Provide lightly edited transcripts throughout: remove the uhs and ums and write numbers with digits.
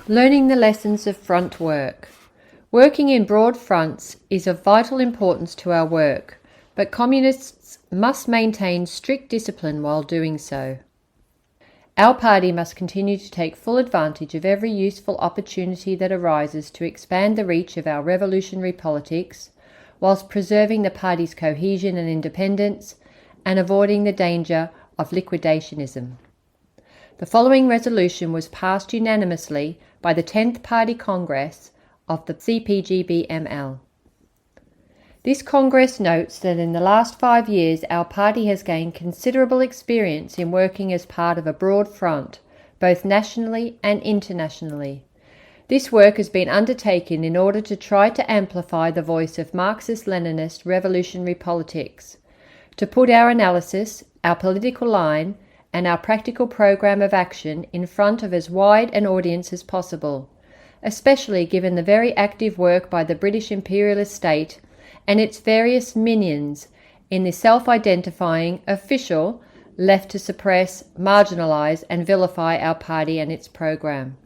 Learning the lessons of front work. Working in broad fronts is of vital importance to our work, but communists must maintain strict discipline while doing so. Our party must continue to take full advantage of every useful opportunity that arises to expand the reach of our revolutionary politics, whilst preserving the party's cohesion and independence, and avoiding the danger of liquidationism. The following resolution was passed unanimously by the 10th Party Congress of the CPGB-ML. This Congress notes that in the last 5 years our party has gained considerable experience in working as part of a broad front, both nationally and internationally. This work has been undertaken in order to try to amplify the voice of Marxist-Leninist revolutionary politics, to put our analysis, our political line, and our practical program of action in front of as wide an audience as possible, especially given the very active work by the British imperialist state and its various minions in the self-identifying official left to suppress, marginalise and vilify our party and its program.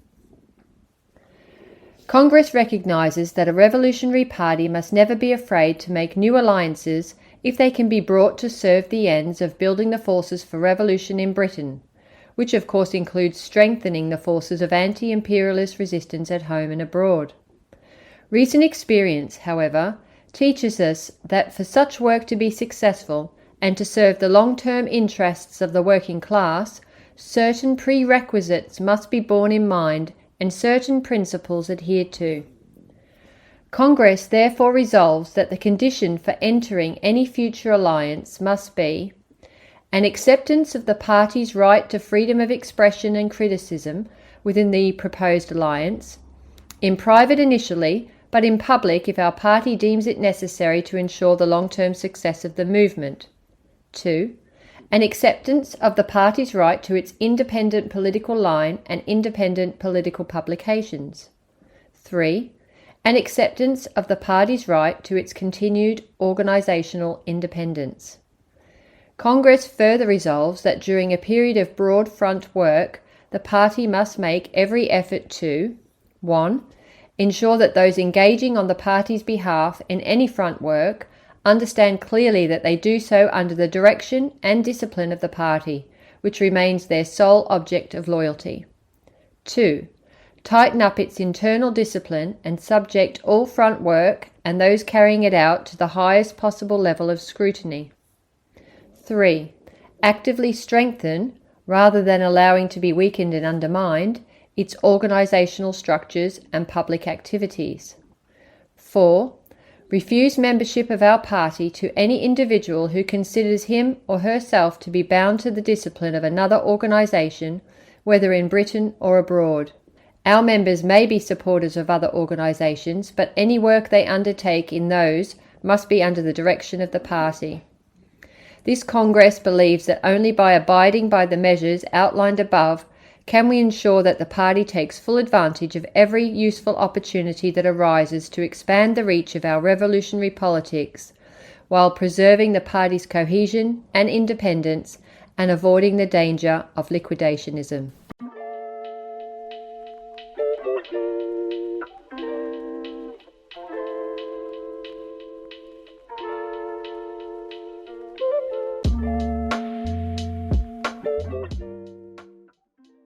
Congress recognises that a revolutionary party must never be afraid to make new alliances if they can be brought to serve the ends of building the forces for revolution in Britain, which of course includes strengthening the forces of anti-imperialist resistance at home and abroad. Recent experience, however, teaches us that for such work to be successful and to serve the long-term interests of the working class, certain prerequisites must be borne in mind and certain principles adhered to. Congress therefore resolves that the condition for entering any future alliance must be an acceptance of the party's right to freedom of expression and criticism within the proposed alliance, in private initially, but in public if our party deems it necessary to ensure the long-term success of the movement. 2. An acceptance of the party's right to its independent political line and independent political publications. 3. An acceptance of the party's right to its continued organisational independence. Congress further resolves that during a period of broad front work, the party must make every effort to 1. Ensure that those engaging on the party's behalf in any front work understand clearly that they do so under the direction and discipline of the party, which remains their sole object of loyalty. 2. Tighten up its internal discipline and subject all front work and those carrying it out to the highest possible level of scrutiny. 3. Actively strengthen, rather than allowing to be weakened and undermined, its organisational structures and public activities. 4. Refuse membership of our party to any individual who considers him or herself to be bound to the discipline of another organisation, whether in Britain or abroad. Our members may be supporters of other organisations, but any work they undertake in those must be under the direction of the party. This Congress believes that only by abiding by the measures outlined above can we ensure that the party takes full advantage of every useful opportunity that arises to expand the reach of our revolutionary politics, while preserving the party's cohesion and independence and avoiding the danger of liquidationism.